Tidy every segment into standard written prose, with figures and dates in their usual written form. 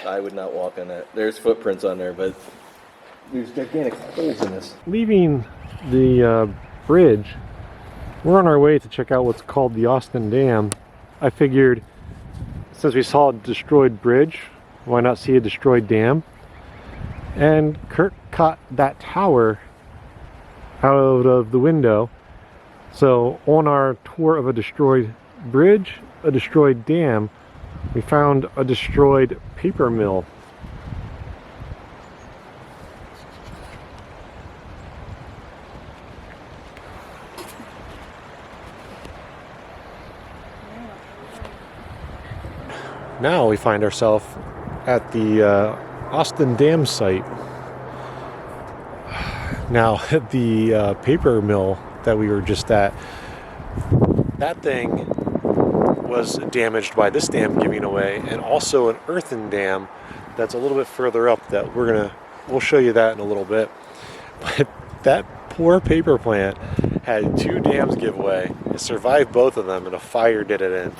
I would not walk on that. There's footprints on there, but there's gigantic holes in this. Leaving the bridge, we're on our way to check out what's called the Austin Dam. I figured since we saw a destroyed bridge, why not see a destroyed dam? And Kurt caught that tower out of the window. So on our tour of a destroyed bridge, a destroyed dam, we found a destroyed paper mill. Now we find ourselves at the Austin Dam site. Now, the paper mill that we were just at, that thing was damaged by this dam giving away, and also an earthen dam that's a little bit further up that we'll show you that in a little bit. But that poor paper plant had 2 dams give away. It survived both of them, and a fire did it in.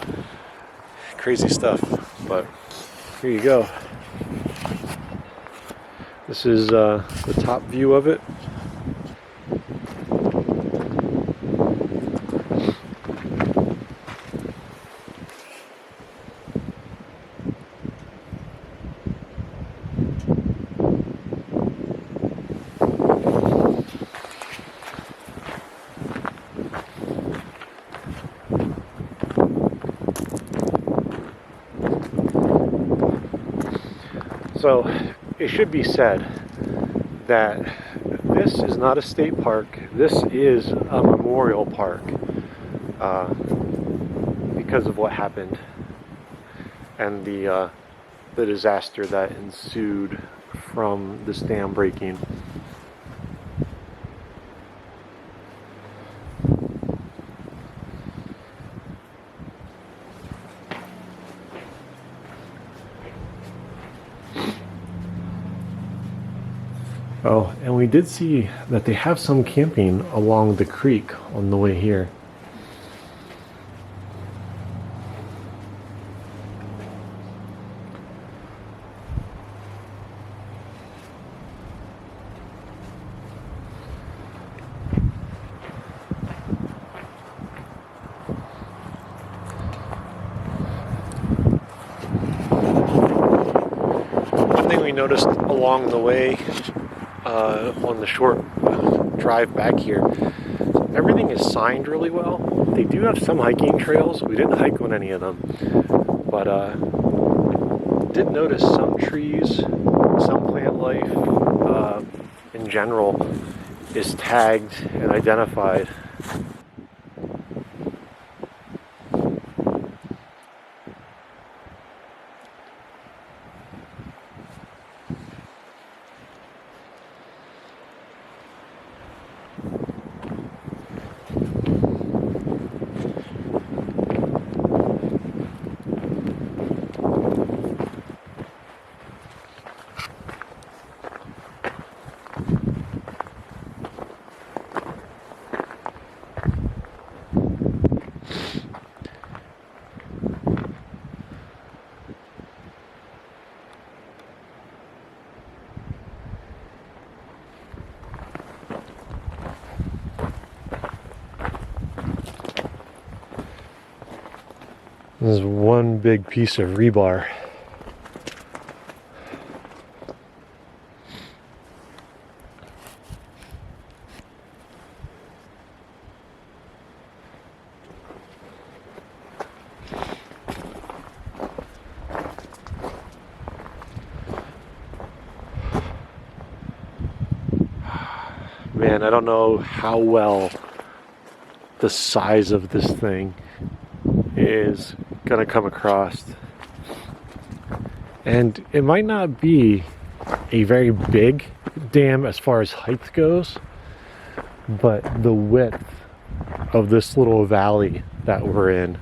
Crazy stuff, but here you go. This is the top view of it. So it should be said that this is not a state park. This is a memorial park because of what happened and the disaster that ensued from this dam breaking. Oh, and we did see that they have some camping along the creek on the way here. One thing we noticed along the way on the short drive back here, everything is signed really well. They do have some hiking trails. We didn't hike on any of them, but did notice some trees, some plant life in general is tagged and identified. This is one big piece of rebar. Man, I don't know how well the size of this thing is gonna come across, and it might not be a very big dam as far as height goes, but the width of this little valley that we're in,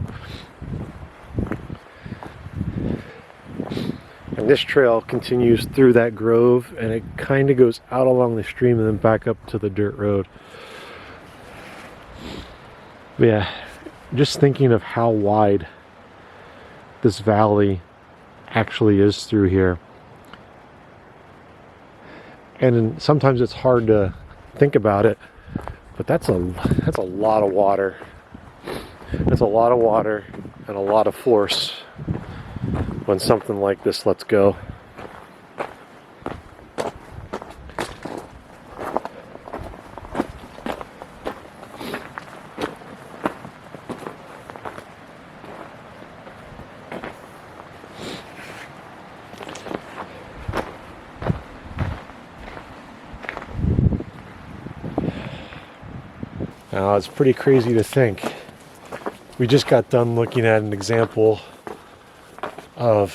and this trail continues through that grove, and it kind of goes out along the stream and then back up to the dirt road. But yeah, just thinking of how wide this valley actually is through here. And sometimes it's hard to think about it, but that's a lot of water. That's a lot of water and a lot of force when something like this lets go. Now, it's pretty crazy to think. We just got done looking at an example of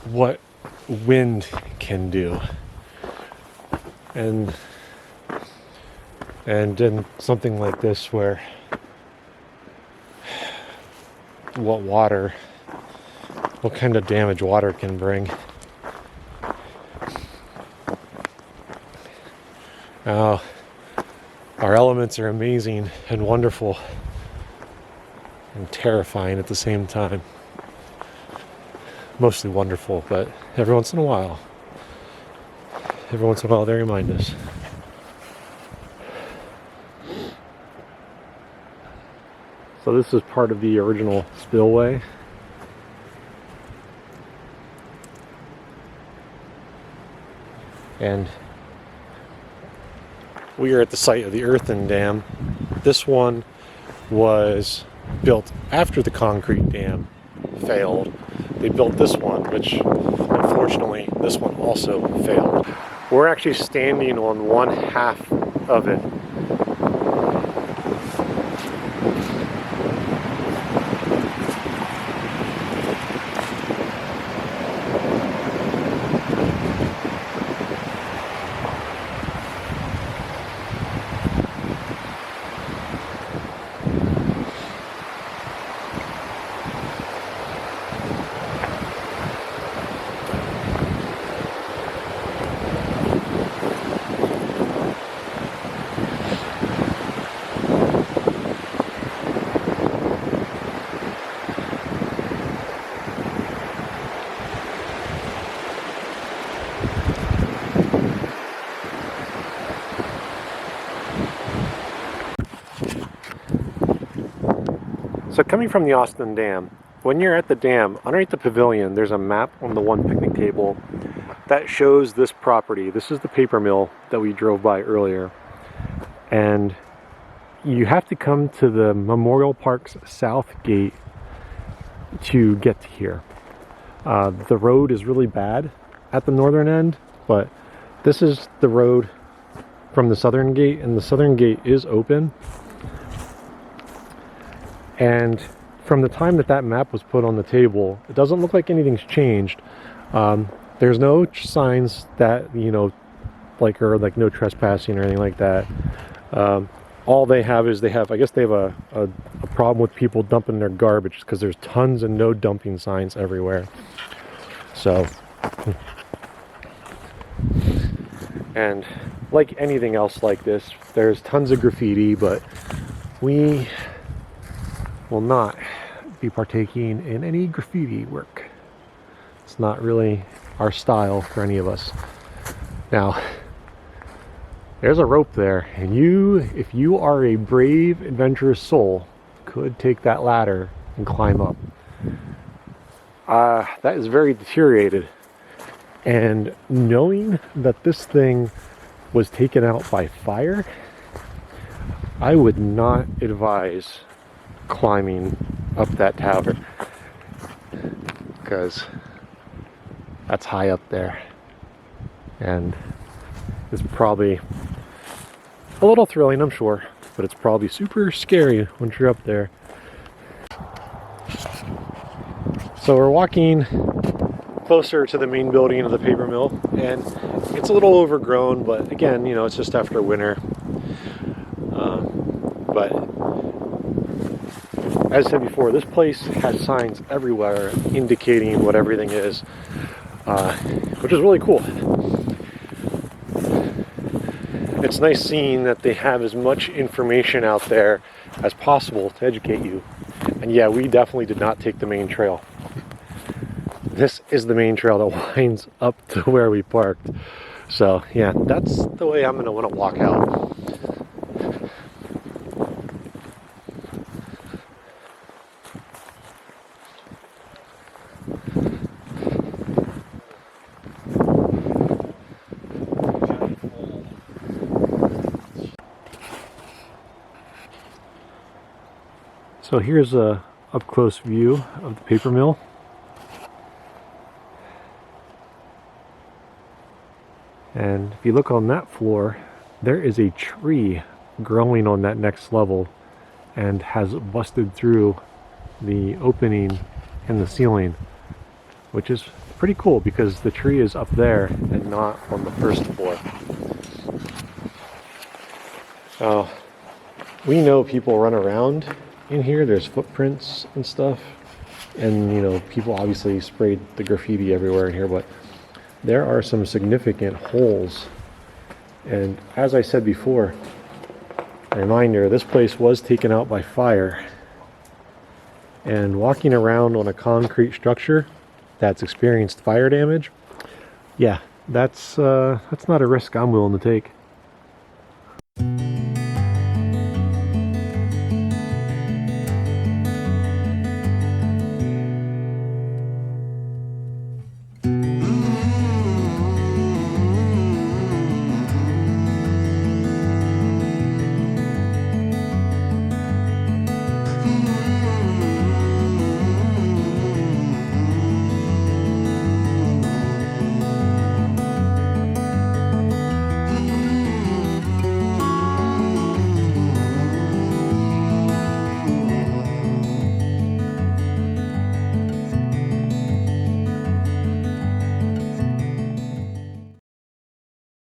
what wind can do. And then something like this where what kind of damage water can bring. Now, our elements are amazing and wonderful and terrifying at the same time. Mostly wonderful, but every once in a while they remind us. So this is part of the original spillway. And we are at the site of the earthen dam. This one was built after the concrete dam failed. They built this one, which unfortunately this one also failed. We're actually standing on one half of it. So coming from the Austin Dam, when you're at the dam, underneath the pavilion, there's a map on the one picnic table that shows this property. This is the paper mill that we drove by earlier. And you have to come to the Memorial Park's south gate to get to here. The road is really bad at the northern end, but this is the road from the southern gate, and the southern gate is open. And from the time that map was put on the table, it doesn't look like anything's changed. There's no signs that, like no trespassing or anything like that. All they have is I guess they have a problem with people dumping their garbage, because there's tons of no dumping signs everywhere. So, and like anything else like this, there's tons of graffiti, but we will not be partaking in any graffiti work. It's not really our style for any of us. Now, there's a rope there, and if you are a brave, adventurous soul, could take that ladder and climb up. That is very deteriorated, and knowing that this thing was taken out by fire, I would not advise climbing up that tower, because that's high up there, and it's probably a little thrilling, I'm sure, but it's probably super scary once you're up there. So we're walking closer to the main building of the paper mill, and it's a little overgrown, but again, it's just after winter. But as I said before, this place has signs everywhere indicating what everything is, which is really cool. It's nice seeing that they have as much information out there as possible to educate you. And yeah, we definitely did not take the main trail. This is the main trail that winds up to where we parked. So yeah, that's the way I'm gonna want to walk out. So here's a up-close view of the paper mill. And if you look on that floor, there is a tree growing on that next level and has busted through the opening in the ceiling, which is pretty cool because the tree is up there and not on the first floor. We know people run around in here. There's footprints and stuff, and you know, people obviously sprayed the graffiti everywhere in here, but there are some significant holes. And as I said before, a reminder, this place was taken out by fire, and walking around on a concrete structure that's experienced fire damage, yeah, that's not a risk I'm willing to take.